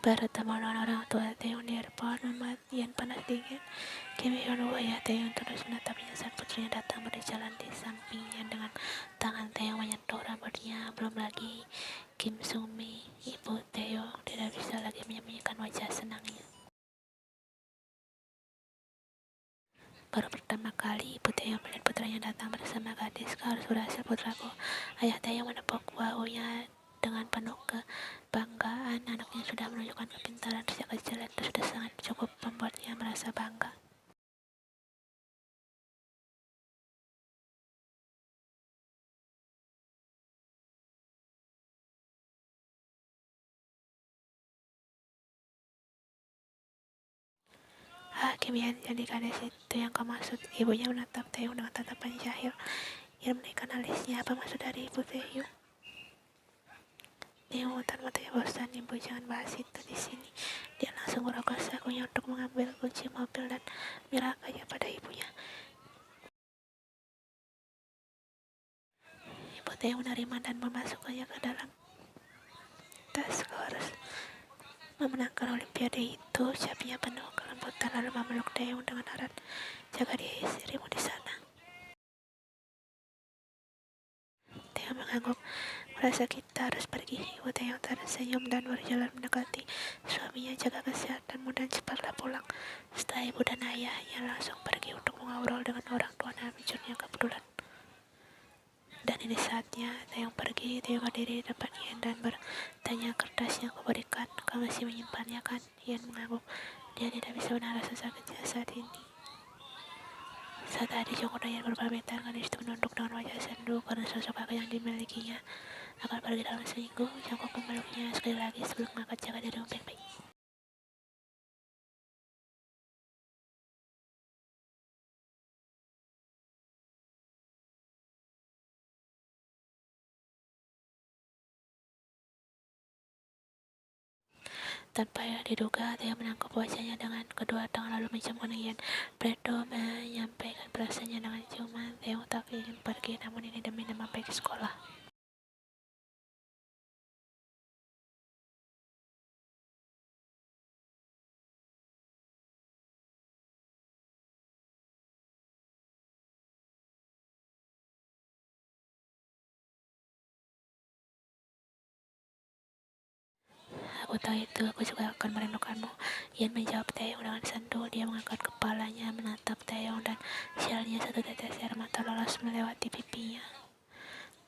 Bertemu dengan orang tua Taeyong di airport membuat Ian panas dingin. Kim Hyun Woo ayah Taeyong terus menatapnya saat putrinya datang berjalan di sampingnya dengan tangan Taeyong menyentuh rambutnya. Belum lagi Kim Sung Mi, ibu Taeyong, tidak bisa lagi menyembunyikan wajah senangnya. Baru pertama kali ibu Taeyong melihat putranya datang bersama gadis. Kau harus berhasil putraku. Ayah Taeyong menepuk bahunya dengan penuh kebanggaan. Anaknya sudah menunjukkan kepintaran sejak kecil dan itu sudah sangat cukup membuatnya merasa bangga. Kim jadi gadis itu yang kau maksud. Ibunya menatap Taeyong dengan tatapan jahil. Ia menaikkan alisnya. Apa maksud dari ibu Taeyong? Dia memutar matanya bosan. Ibu, jangan bahas itu di sini. Dia langsung merogoh sakunya untuk mengambil kunci mobil dan menyerahkannya pada ibunya. Ibu Taeyong menerima dan memasukkannya ke dalam tas. Kau harus memenangkan olimpiade itu, ucapnya penuh kelembutan lalu memeluk Taeyong dengan erat. Jaga diri istrimu di sana. Taeyong mengangguk, merasa kita harus pergi. Ibu Taeyong tersenyum dan berjalan mendekati suaminya. Jaga kesehatanmu dan cepatlah pulang. Setelah ibu dan ayahnya langsung pergi untuk mengobrol dengan orang tua dan menunjuknya kepedulian. Dan ini saatnya Taeyong pergi. Taeyong berdiri di depan Ian dan bertanya, kertas yang kuberikan, kau masih menyimpannya kan? Ian mengangguk. Dia tidak bisa menahan rasa sakitnya saat ini. Saat tadi Jongkok dan Ian berpamitan, gadis itu menunduk dengan wajah sendu karena sosok kakak yang dimilikinya akan pergi dalam seminggu. Jongkok memeluknya sekali lagi sebelum mengangkat. Jaga dirimu baik-baik. Tanpa diduga, Taeyong menangkap wajahnya dengan kedua tangan lalu menciumkan Ian. Predo menyampaikan perasaannya dengan ciuman. Taeyong tak ingin pergi, namun ini demi nama baik sekolah. Aku tahu itu, aku juga akan merindukanmu. Ian menjawab Taeyong dengan sendu. Dia mengangkat kepalanya, menatap Taeyong dan sialnya satu tetes air mata lolos melewati pipinya.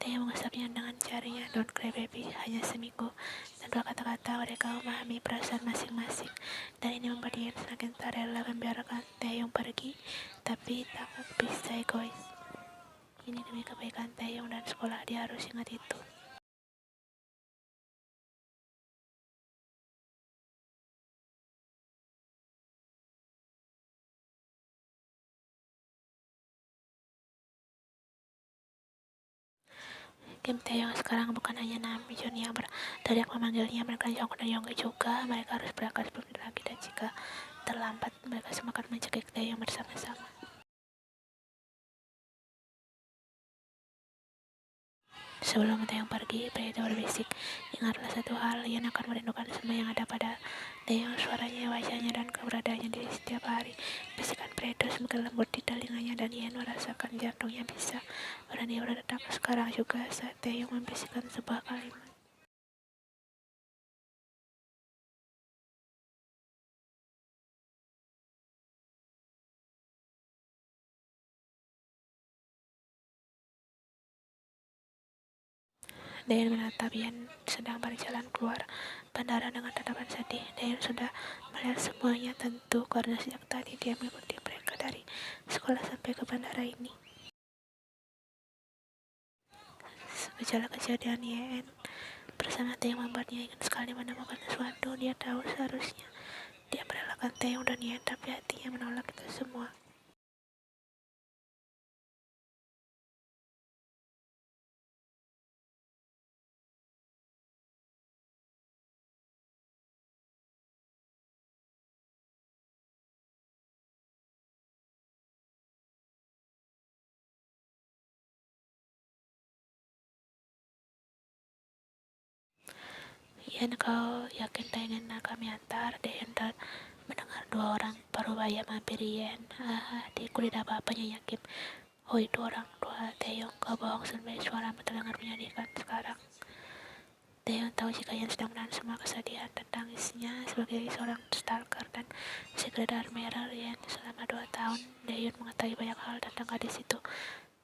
Taeyong mengesapnya dengan jarinya. Don't cry baby, hanya seminggu. Tanpa kata-kata mereka memahami perasaan masing-masing. Dan ini membuat Ian semakin tak rela membiarkan Taeyong pergi. Tapi tak bisa egois. Ini demi kebaikan Taeyong dan sekolah, dia harus ingat itu. Kim Taeyong sekarang bukan hanya Namjoon yang berteriak memanggilnya, mereka Jongkok dan Yonggi juga. Mereka harus berangkat sebelum lagi dan jika terlambat mereka semua akan mencekik Taeyong bersama-sama. Sebelum Taeyong pergi, Predo berbisik, ingatlah satu hal, Ian akan merindukan semua yang ada pada Taeyong, suaranya, wajahnya, dan keberadaannya di setiap hari. Bisikan Predo semakin lembut di telinganya dan Ian merasakan jantungnya bisa berani berdetak. Sekarang juga saat Taeyong membisikkan sebuah kalimat. Dayan menatap Ian sedang berjalan keluar bandara dengan tatapan sedih. Dayan sudah melihat semuanya tentu karena sejak tadi dia mengikuti mereka dari sekolah sampai ke bandara ini. Segala kejadian Ian bersama Taeyong membuatnya ingin sekali menemukan sesuatu. Dia tahu seharusnya dia merelakan Taeyong dan Ian, tapi hatinya menolak itu semua. Dan kau yakin tak ingin kami antar? Dayan mendengar dua orang parubaya mampir Yen. Adikku tidak apa-apanya yakin. Oh itu orang tua Taeyong, kau bohong Sunbei, suaramu terdengar menyedihkan sekarang. Taeyong tahu jika Yen sedang menahan semua kesedihan dan tangisnya sebagai seorang stalker dan secret admirer Yen selama 2 tahun. Taeyong mengetahui banyak hal tentang gadis itu.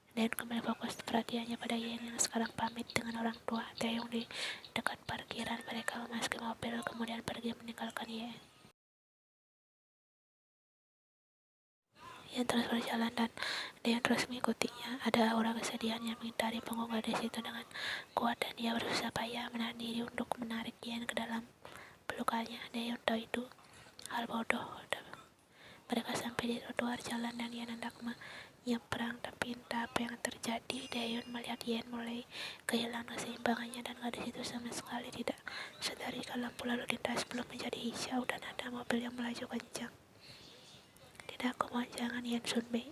Dan kembali fokus perhatiannya pada Yen yang sekarang pamit dengan orang tua Taeyong di dekat parkiran. Mereka memasuki mobil kemudian pergi meninggalkan Yen. Yen terus berjalan dan Yen terus mengikutinya. Ada aura kesedihan yang mengitari punggung gadis itu dengan kuat dan dia berusaha payah menahan diri untuk menarik Yen ke dalam pelukannya. Yen tahu itu hal bodoh. Mereka sampai di trotoar jalan dan Yen hendak menyeberang, tapi entah apa yang terjadi. Daeyeon melihat Yen mulai kehilangan keseimbangannya dan gadis itu sama sekali tidak sadari kalau lampu lalu lintas belum menjadi hijau dan ada mobil yang melaju kencang. Tidak, aku mohon jangan, Yen Sunbei.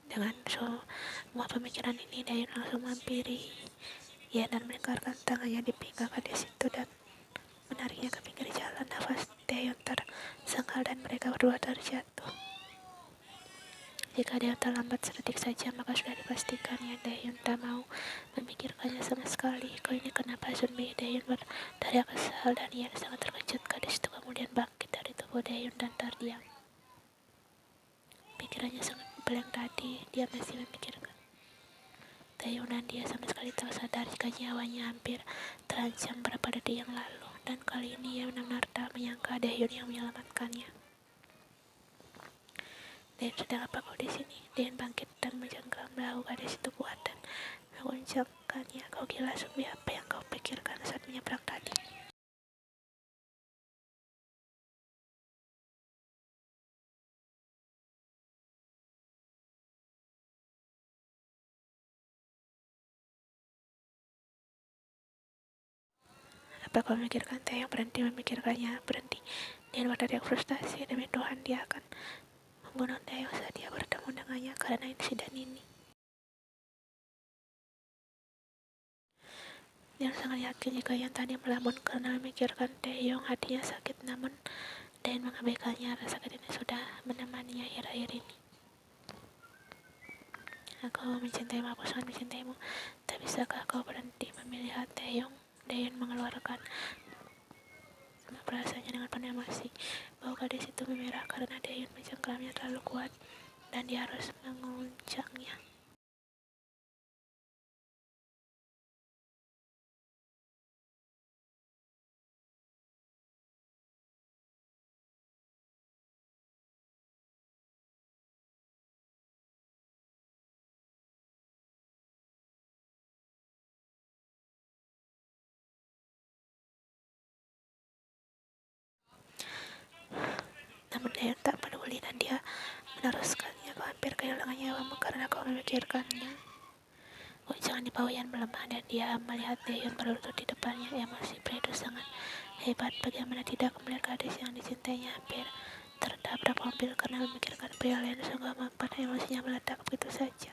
Dengan semua pemikiran ini, Daeyeon langsung menghampiri Yen dan melingkarkan tangannya di pinggang gadis itu dan menariknya ke pinggir jalan. Nafas Daeyeon tersengal dan mereka berdua terjatuh. Jika dia terlambat sedetik saja, maka sudah dipastikan ya. Daeyeon tak mau memikirkannya sama sekali. Kau ini kenapa, Sunbei? Daeyeon berteriak kesal dan Yen sangat terkejut. Gadis itu kemudian bangkit dari tubuh Daeyeon dan terdiam. Pikirannya sangat blank tadi. Dia masih memikirkan Daeyeon dan dia sama sekali tak sadar jika nyawanya hampir terancam beberapa detik yang lalu. Dan kali ini ia benar-benar tak menyangka Daeyeon yang menyelamatkannya. Dan sedang apa kau di sini? Daeyeon bangkit dan menjengkang bahu gadis itu kuat dan mengguncangkannya. Kau gila, Sunbei, apa yang kau pikirkan saat menyeberang tadi? Apa kau memikirkan? Taeyong berhenti memikirkannya, berhenti. Daeyeon berteriak frustasi, demi Tuhan dia akan membunuh Taeyong saat dia bertemu dengannya karena insiden ini. Daeyeon sangat yakin jika yang tadi melamun karena memikirkan Taeyong. Hatinya sakit, namun Daeyeon mengabaikannya. Rasa sakit ini sudah menemaninya akhir-akhir ini. Aku mencintaimu, aku sangat mencintaimu. Tak bisakah kau berhenti melihat Taeyong? Daeyeon mengeluarkan semua perasaannya dengan penuh emosi. Bau gadis itu memerah karena Daeyeon mencengkramnya terlalu kuat dan dia harus menguncangnya. Namun Daeyeon tak peduli dan dia meneruskannya. Kau hampir kehilangan nyawamu karena kau memikirkannya. Jangan di bawah Yen melemah dan dia melihat Daeyeon berlutut di depannya. Emosi pria itu sangat hebat. Bagaimana tidak melihat gadis yang dicintainya hampir tertabrak mobil karena memikirkan pria lain. Sungguh membuat emosinya meledak begitu saja.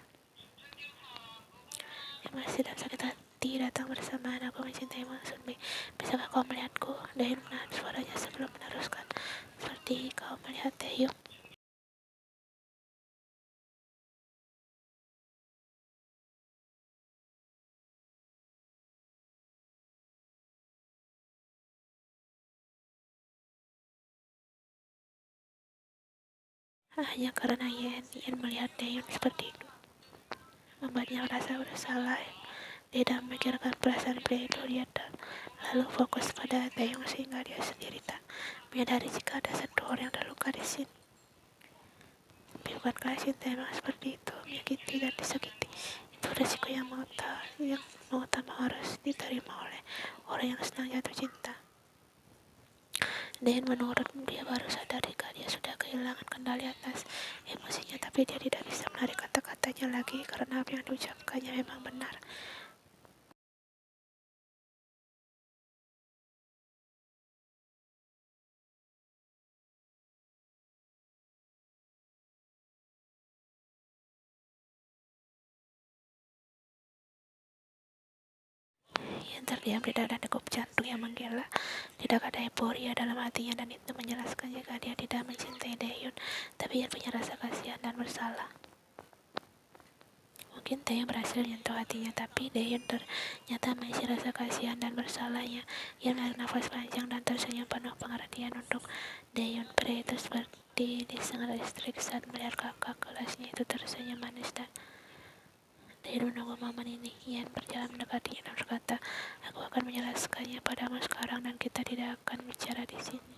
Emosi dan sakit hati datang bersamaan. Aku mencintaimu, Sunbei. Bisakah kau melihatku? Daeyeon menahan suaranya sebelum meneruskan. Seperti kau melihat Taeyong. Hanya karena Yen melihat Daeyeon seperti itu membuatnya merasa bersalah. Dia tidak memikirkan perasaan pria itu. Dia lalu fokus pada Taeyong sehingga dia sendiri tak menyadari jika ada satu orang yang terluka di sini. Tapi bukankah cinta memang seperti itu, menyakiti dan disakiti? Itu resiko yang mau utama harus diterima oleh orang yang sedang jatuh cinta. Dan menurut dia baru sadar jika dia sudah kehilangan kendali atas emosinya, tapi dia tidak bisa menarik kata-katanya lagi karena apa yang diucapkannya memang benar. Yen terdiam di dada degup jantung yang menggila. Tidak ada euforia dalam hatinya dan itu menjelaskan jika dia tidak mencintai Daehyun, tapi ia punya rasa kasihan dan bersalah. Mungkin Taeyong berhasil menyentuh hatinya, tapi Daehyun ternyata mengisi rasa kasihan dan bersalahnya. Ia menarik nafas panjang dan tersenyum penuh pengertian untuk Daehyun. Pria itu seperti disengat listrik saat melihat kakak kelasnya itu tersenyum manis dan Daehyun menunggu momen ini. Ian berjalan mendekatinya dan berkata, "Aku akan menjelaskannya padamu sekarang dan kita tidak akan bicara di sini."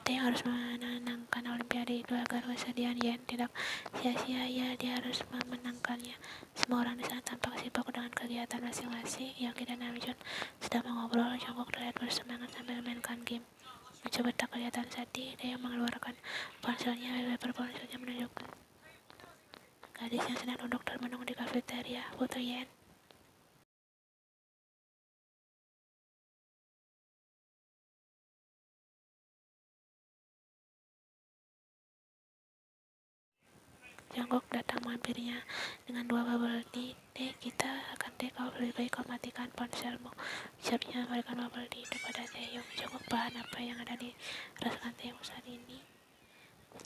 Taeyong harus menangkan Olimpiade itu agar kesedihan Yen tidak sia-sia. Dia harus memenangkannya. Semua orang di sana tampak sibuk dengan kegiatan masing-masing. Yogi dan Namjoon sedang mengobrol. Jungkook terlihat bersemangat sambil mainkan game. Mencoba tak kelihatan sedih, Taeyong mengeluarkan ponselnya. Wallpaper ponselnya menunjukkan gadis yang sedang duduk termenung di kafeteria. Foto Yen. Jungkook datang menghampirinya dengan 2 bubble tea. Kita akan take off, lebih baik kau matikan ponselmu. Ucapnya memberikan bubble tea itu pada Taeyong. Jungkook paham apa yang ada di rasakan Taeyong saat ini.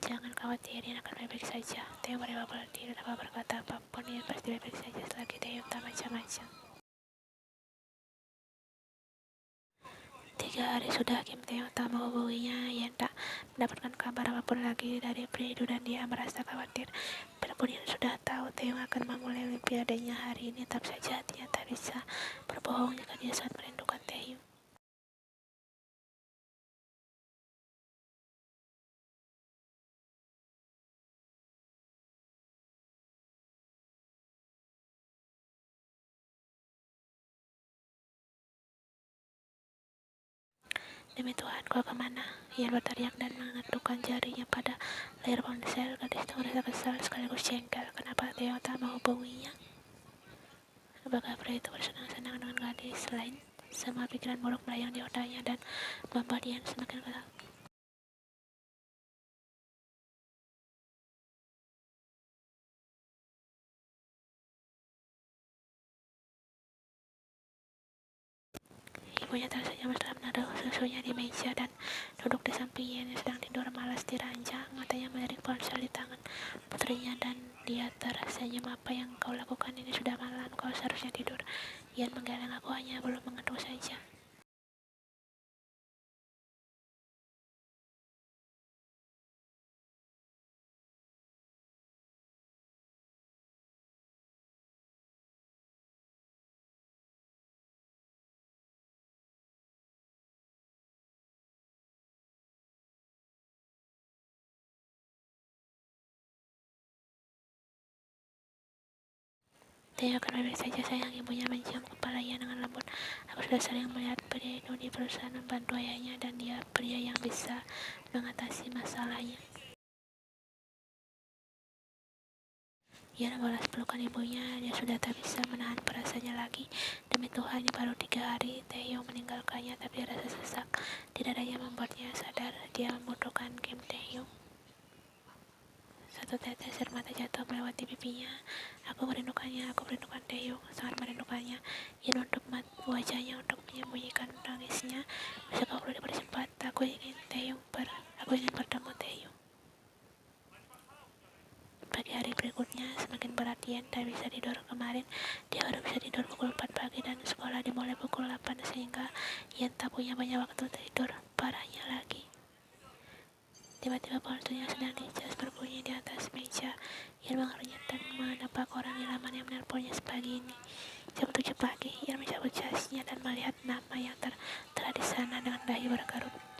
Jangan khawatir, dia akan baik-baik saja. Taeyong beri bubble tea dan tanpa berkata apapun, dia pasti baik-baik saja selagi Taeyong tak macam-macam. 3 hari sudah Kim Taeyong tak menghubunginya. Yen tak mendapatkan kabar apapun lagi dari pria itu dan dia merasa khawatir. Biarpun Yen sudah tahu Taeyong akan memulai olimpiadenya hari ini, tetap saja hatinya tak bisa berbohong jika dia sangat merindukan Taeyong. Demi Tuhan, kau kemana? Ian berteriak dan mengetukkan jarinya pada layar ponsel. Gadis itu merasa kesal sekaligus jengkel. Kenapa Taeyong tak menghubunginya? Apakah pria itu bersenang-senang dengan gadis lain? Semua pikiran buruk melayang di otaknya dan membuat Ian semakin kesal. Ibunya tersenyum setelah menaruh susunya di meja dan duduk di samping Ian yang sedang tidur malas di ranjang. Matanya melirik ponsel di tangan putrinya dan dia tersenyum. Apa yang kau lakukan ini? Sudah malam, kau seharusnya tidur. Ian menggeleng, aku hanya belum mengantuk saja. Taeyong akan baik-baik saja sayang, ibunya mencium kepala Ian dengan lembut. Aku sudah sering melihat pria itu di perusahaan membantu ayahnya dan dia pria yang bisa mengatasi masalahnya. Ian membalas pelukan ibunya, dia sudah tak bisa menahan perasaannya lagi. Demi Tuhan, baru 3 hari Taeyong meninggalkannya, tapi rasa sesak di dadanya membuatnya sadar dia membutuhkan Kim Taeyong. Satu tetes air mata jatuh melewati pipinya. Aku merindukan Taeyong, sangat merindukannya. Ian menutup wajahnya untuk menyembunyikan tangisnya. Besok aku perlu diberi sempat. Aku ingin bertemu Taeyong. Pagi hari berikutnya semakin berat. Ian tak bisa tidur. Kemarin dia baru bisa tidur pukul 4 pagi dan sekolah dimulai pukul 8 sehingga Ian tak punya banyak waktu tidur. Parahnya lagi, tiba-tiba ponselnya sedang dicas berbunyi di atas meja. Ian mengerunyet dan menebak orang di laman yang menelponnya sepagi ini. Jam 7 pagi, Ian mencabut jasnya dan melihat nama yang tertera di sana dengan dahi berkerut.